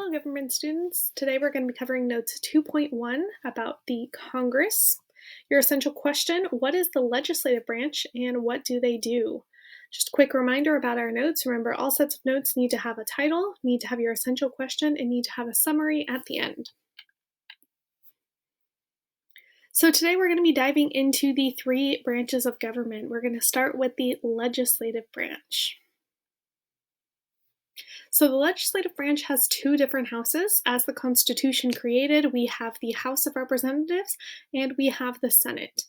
Hello, government students. Today we're going to be covering Notes 2.1 about the Congress. Your essential question, what is the legislative branch and what do they do? Just a quick reminder about our notes. Remember, all sets of notes need to have a title, need to have your essential question, and need to have a summary at the end. So today we're going to be diving into the three branches of government. We're going to start with the legislative branch. So the legislative branch has two different houses. As the Constitution created, we have the House of Representatives and we have the Senate.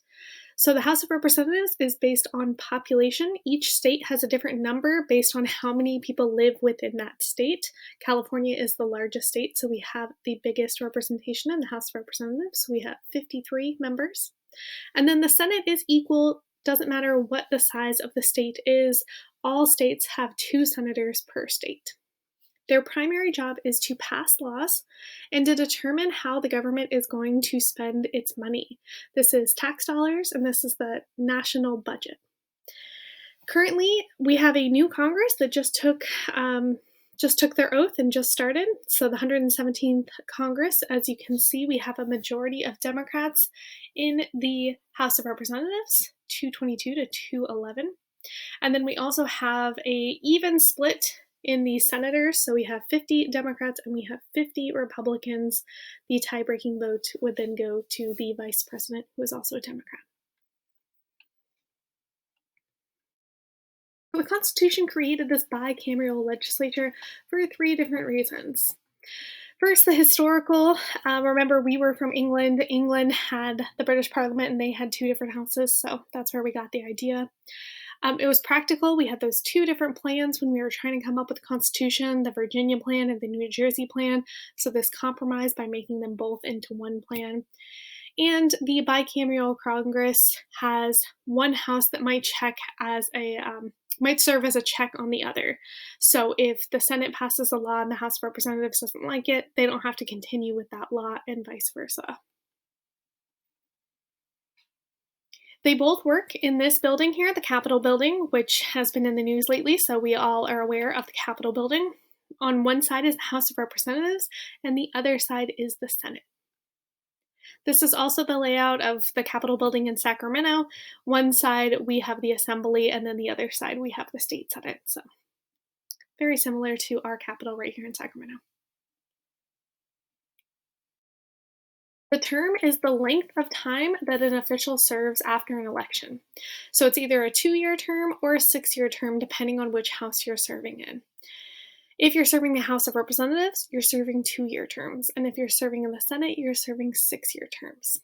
So the House of Representatives is based on population. Each state has a different number based on how many people live within that state. California is the largest state, so we have the biggest representation in the House of Representatives. We have 53 members. And then the Senate is equal, doesn't matter what the size of the state is. All states have 2 senators per state. Their primary job is to pass laws and to determine how the government is going to spend its money. This is tax dollars, and this is the national budget. Currently, we have a new Congress that just took their oath and just started. So the 117th Congress, as you can see, we have a majority of Democrats in the House of Representatives, 222 to 211. And then we also have a even split in the senators, so we have 50 Democrats and we have 50 Republicans. The tie-breaking vote would then go to the vice president, who is also a Democrat. The Constitution created this bicameral legislature for 3 different reasons. First, the historical. Remember, we were from England. England had the British Parliament and they had 2 different houses, so that's where we got the idea. It was practical. We had those 2 different plans when we were trying to come up with the Constitution, the Virginia plan and the New Jersey plan. So this compromise by making them both into one plan. And the bicameral Congress has one house that might might serve as a check on the other. So if the Senate passes a law and the House of Representatives doesn't like it, they don't have to continue with that law and vice versa. They both work in this building here, the Capitol building, which has been in the news lately, so we all are aware of the Capitol building. On one side is the House of Representatives, and the other side is the Senate. This is also the layout of the Capitol building in Sacramento. One side we have the Assembly, and then the other side we have the State Senate. So very similar to our Capitol right here in Sacramento. The term is the length of time that an official serves after an election. So it's either a 2-year term or a 6-year term, depending on which house you're serving in. If you're serving the House of Representatives, you're serving 2-year terms. And if you're serving in the Senate, you're serving 6-year terms.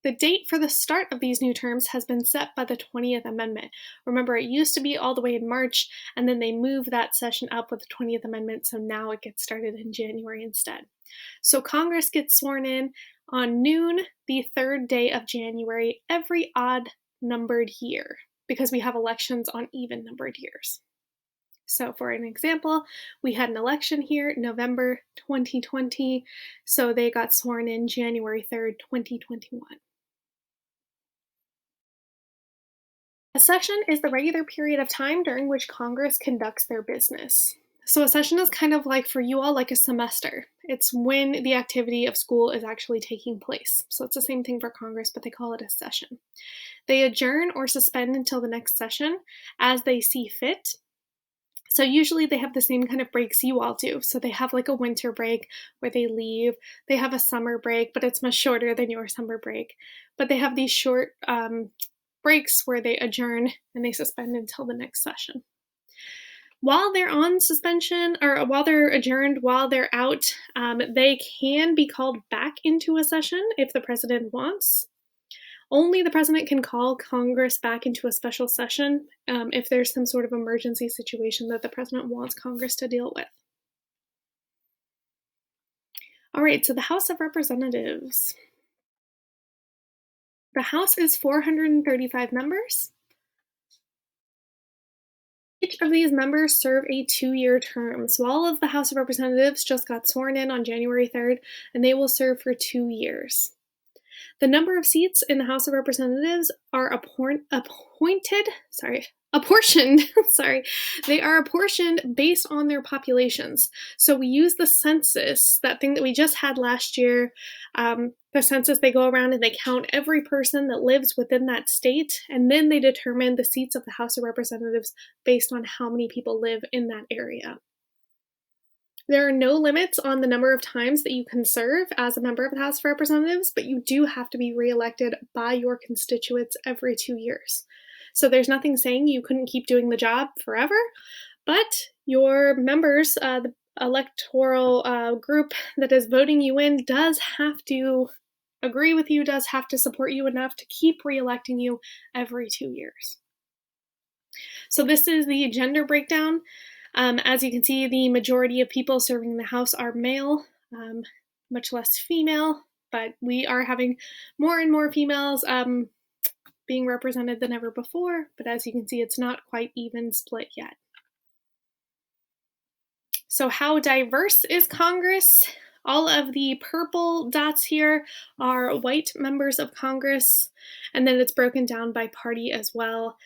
The date for the start of these new terms has been set by the 20th Amendment. Remember, it used to be all the way in March, and then they moved that session up with the 20th Amendment, so now it gets started in January instead. So Congress gets sworn in on noon, the 3rd day of January, every odd-numbered year, because we have elections on even-numbered years. So for an example, we had an election here, November 2020, so they got sworn in January 3rd, 2021. A session is the regular period of time during which Congress conducts their business. So a session is kind of like, for you all, like a semester. It's when the activity of school is actually taking place. So it's the same thing for Congress, but they call it a session. They adjourn or suspend until the next session as they see fit. So usually they have the same kind of breaks you all do. So they have like a winter break where they leave. They have a summer break, but it's much shorter than your summer break. But they have these short breaks where they adjourn and they suspend until the next session. While they're on suspension, or while they're adjourned, while they're out, they can be called back into a session if the president wants. Only the president can call Congress back into a special session if there's some sort of emergency situation that the president wants Congress to deal with. All right, so the House of Representatives. The House is 435 members. Each of these members serve a 2-year term. So all of the House of Representatives just got sworn in on January 3rd, and they will serve for 2 years. The number of seats in the House of Representatives are appointed apportioned, sorry, they are apportioned based on their populations. So we use the census, that thing that we just had last year. The census, they go around and they count every person that lives within that state, and then they determine the seats of the House of Representatives based on how many people live in that area. There are no limits on the number of times that you can serve as a member of the House of Representatives, but you do have to be reelected by your constituents every 2 years. So there's nothing saying you couldn't keep doing the job forever, but your members, the electoral group that is voting you in, does have to agree with you, does have to support you enough to keep reelecting you every 2 years. So this is the gender breakdown. As you can see, the majority of people serving in the House are male, much less female, but we are having more and more females being represented than ever before, but as you can see, it's not quite even split yet. So how diverse is Congress? All of the purple dots here are white members of Congress, and then it's broken down by party as well.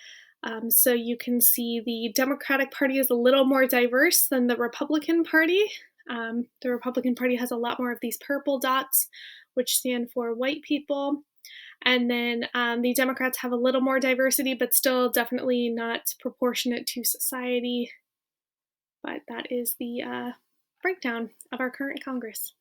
So you can see the Democratic Party is a little more diverse than the Republican Party. The Republican Party has a lot more of these purple dots, which stand for white people. And then the Democrats have a little more diversity, but still definitely not proportionate to society. But that is the breakdown of our current Congress.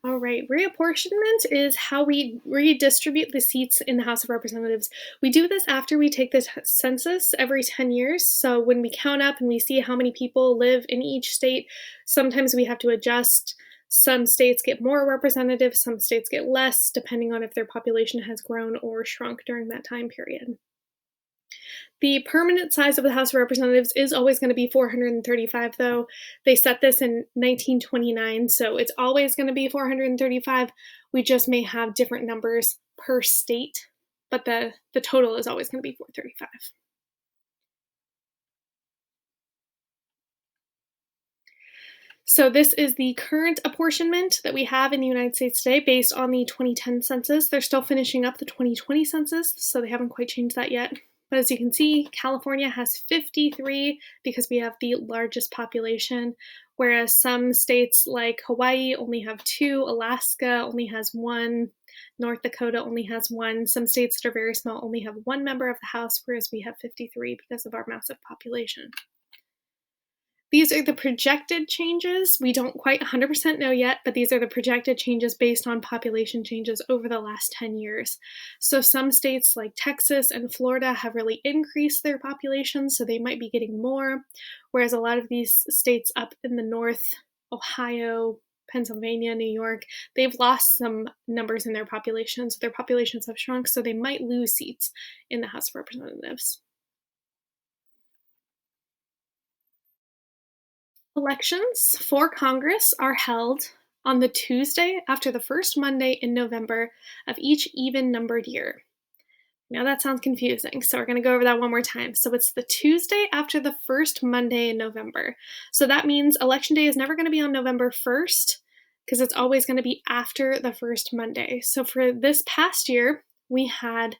All right, reapportionment is how we redistribute the seats in the House of Representatives. We do this after we take the census every 10 years. So when we count up and we see how many people live in each state, sometimes we have to adjust. Some states get more representatives, some states get less, depending on if their population has grown or shrunk during that time period. The permanent size of the House of Representatives is always going to be 435, though. They set this in 1929, so it's always going to be 435. We just may have different numbers per state, but the total is always going to be 435. So this is the current apportionment that we have in the United States today based on the 2010 census. They're still finishing up the 2020 census, so they haven't quite changed that yet. But as you can see, California has 53 because we have the largest population, whereas some states like Hawaii only have 2, Alaska only has 1, North Dakota only has 1. Some states that are very small only have 1 member of the House, whereas we have 53 because of our massive population. These are the projected changes. We don't quite 100% know yet, but these are the projected changes based on population changes over the last 10 years. So some states like Texas and Florida have really increased their population, so they might be getting more, whereas a lot of these states up in the north, Ohio, Pennsylvania, New York, they've lost some numbers in their populations. Their populations have shrunk, so they might lose seats in the House of Representatives. Elections for Congress are held on the Tuesday after the first Monday in November of each even-numbered year. Now that sounds confusing, so we're going to go over that one more time. So it's the Tuesday after the first Monday in November. So that means Election Day is never going to be on November 1st because it's always going to be after the first Monday. So for this past year, we had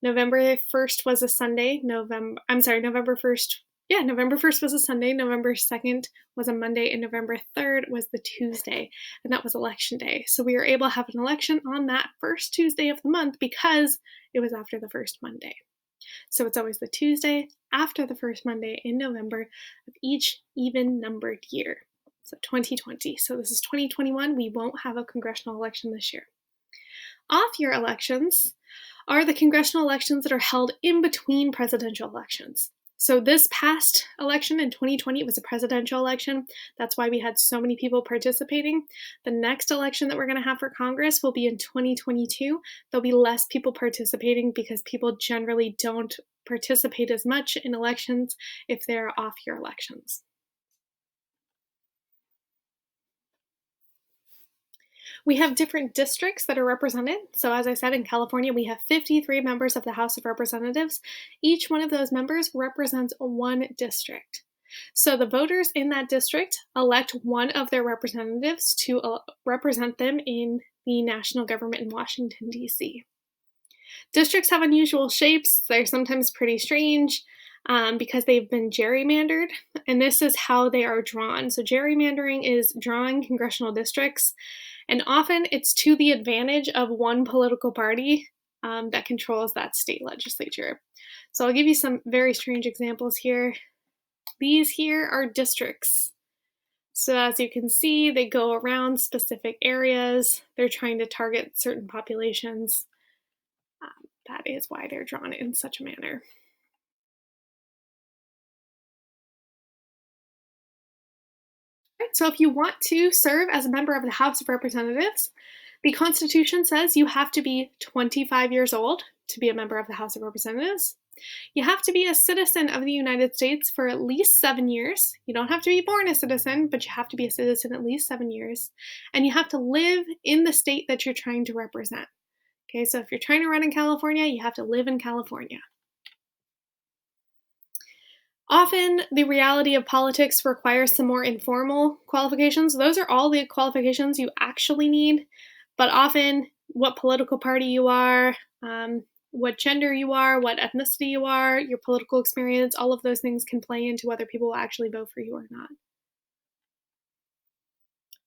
November 1st was a Sunday, November 1st. Yeah, November 1st was a Sunday, November 2nd was a Monday, and November 3rd was the Tuesday, and that was Election Day. So we were able to have an election on that first Tuesday of the month because it was after the first Monday. So it's always the Tuesday after the first Monday in November of each even-numbered year. So 2020. So this is 2021. We won't have a congressional election this year. Off-year elections are the congressional elections that are held in between presidential elections. So this past election in 2020 was a presidential election. That's why we had so many people participating. The next election that we're going to have for Congress will be in 2022. There'll be less people participating because people generally don't participate as much in elections if they're off-year elections. We have different districts that are represented. So as I said, in California, we have 53 members of the House of Representatives. Each one of those members represents one district. So the voters in that district elect one of their representatives to represent them in the national government in Washington, D.C. Districts have unusual shapes. They're sometimes pretty strange because they've been gerrymandered, and this is how they are drawn. So gerrymandering is drawing congressional districts, and often it's to the advantage of one political party that controls that state legislature. So I'll give you some very strange examples here. These here are districts. So as you can see, they go around specific areas. They're trying to target certain populations. That is why they're drawn in such a manner. So if you want to serve as a member of the House of Representatives, the Constitution says you have to be 25 years old to be a member of the House of Representatives. You have to be a citizen of the United States for at least 7 years. You don't have to be born a citizen, but you have to be a citizen at least 7 years. And you have to live in the state that you're trying to represent. Okay, so if you're trying to run in California, you have to live in California. Often, the reality of politics requires some more informal qualifications. Those are all the qualifications you actually need, but often, what political party you are, what gender you are, what ethnicity you are, your political experience, all of those things can play into whether people will actually vote for you or not.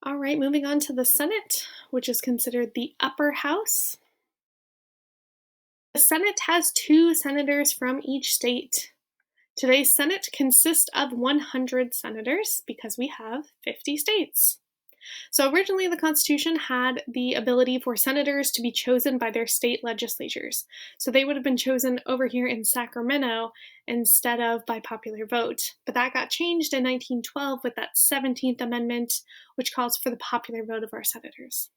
All right, moving on to the Senate, which is considered the upper house. The Senate has 2 senators from each state. Today's Senate consists of 100 senators because we have 50 states. So originally the Constitution had the ability for senators to be chosen by their state legislatures. So they would have been chosen over here in Sacramento instead of by popular vote. But that got changed in 1912 with that 17th Amendment, which calls for the popular vote of our senators.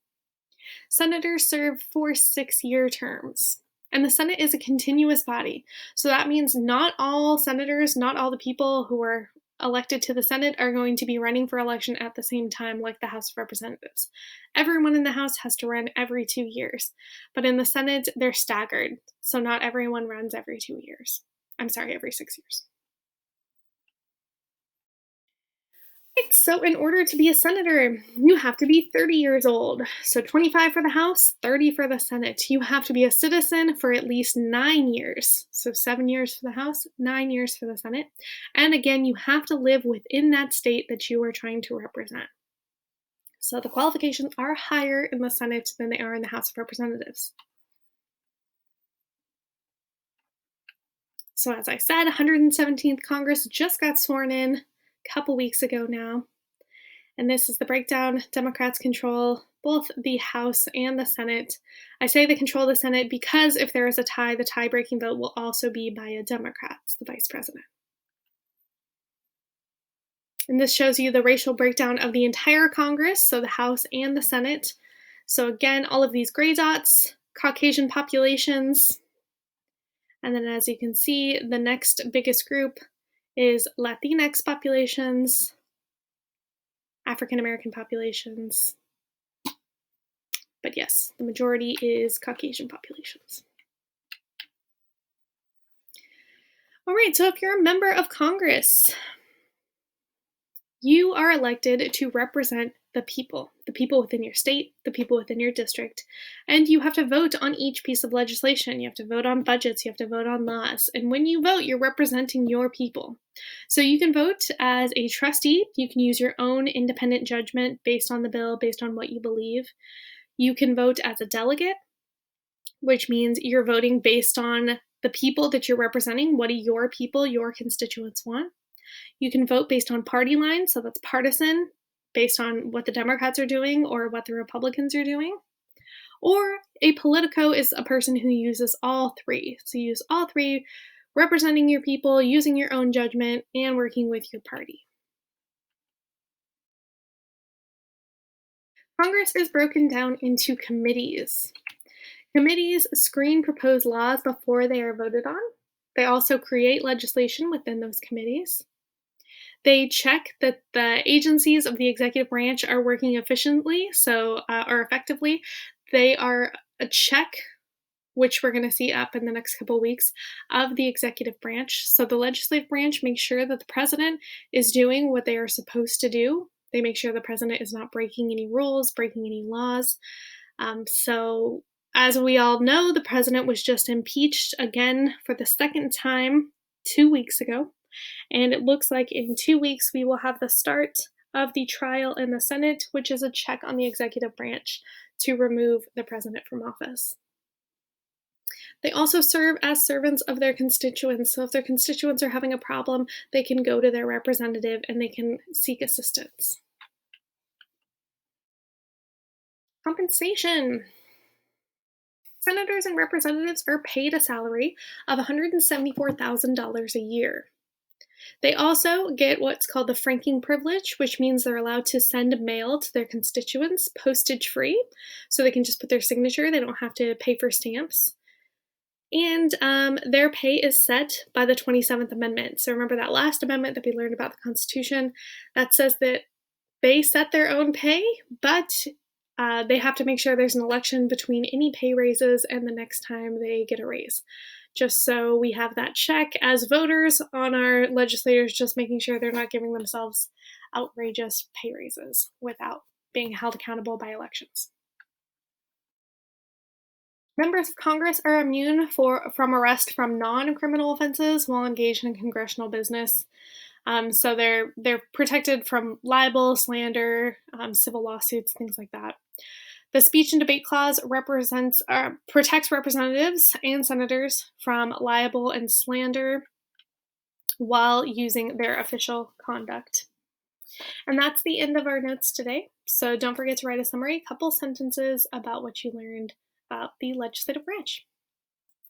Senators serve for 6-year terms. And the Senate is a continuous body. So that means not all senators, not all the people who are elected to the Senate are going to be running for election at the same time like the House of Representatives. Everyone in the House has to run every 2 years. But in the Senate, they're staggered. So not everyone runs every 2 years. Every 6 years. So in order to be a senator, you have to be 30 years old. So 25 for the House, 30 for the Senate. You have to be a citizen for at least 9 years. So 7 years for the House, 9 years for the Senate. And again, you have to live within that state that you are trying to represent. So the qualifications are higher in the Senate than they are in the House of Representatives. So as I said, 117th Congress just got sworn in couple weeks ago now. And this is the breakdown. Democrats control both the House and the Senate. I say they control the Senate because if there is a tie, the tie-breaking vote will also be by a Democrat, the vice president. And this shows you the racial breakdown of the entire Congress, so the House and the Senate. So again, all of these gray dots, Caucasian populations. And then as you can see, the next biggest group is Latinx populations, African American populations. But yes, the majority is Caucasian populations. All right, so if you're a member of Congress, you are elected to represent the people within your state, the people within your district, and you have to vote on each piece of legislation. You have to vote on budgets, you have to vote on laws, and when you vote, you're representing your people. So you can vote as a trustee, you can use your own independent judgment based on the bill, based on what you believe. You can vote as a delegate, which means you're voting based on the people that you're representing. What do your people, your constituents want? You can vote based on party lines, so that's partisan, based on what the Democrats are doing or what the Republicans are doing. Or a politico is a person who uses all 3. So you use all 3, representing your people, using your own judgment, and working with your party. Congress is broken down into committees. Committees screen proposed laws before they are voted on. They also create legislation within those committees. They check that the agencies of the executive branch are working efficiently, or effectively. They are a check, which we're going to see up in the next couple of weeks, of the executive branch. So the legislative branch makes sure that the president is doing what they are supposed to do. They make sure the president is not breaking any rules, breaking any laws. So, as we all know, the president was just impeached again for the second time 2 weeks ago. And it looks like in 2 weeks we will have the start of the trial in the Senate, which is a check on the executive branch to remove the president from office. They also serve as servants of their constituents. So if their constituents are having a problem, they can go to their representative and they can seek assistance. Compensation. Senators and representatives are paid a salary of $174,000 a year. They also get what's called the franking privilege, which means they're allowed to send mail to their constituents postage free. So they can just put their signature, they don't have to pay for stamps. And their pay is set by the 27th Amendment. So remember that last amendment that we learned about the Constitution that says that they set their own pay, but they have to make sure there's an election between any pay raises and the next time they get a raise. Just so we have that check as voters on our legislators, just making sure they're not giving themselves outrageous pay raises without being held accountable by elections. Members of Congress are immune from arrest from non-criminal offenses while engaged in congressional business. So they're protected from libel, slander, civil lawsuits, things like that. The speech and debate clause protects representatives and senators from libel and slander while using their official conduct. And that's the end of our notes today. So don't forget to write a summary, a couple sentences about what you learned about the legislative branch.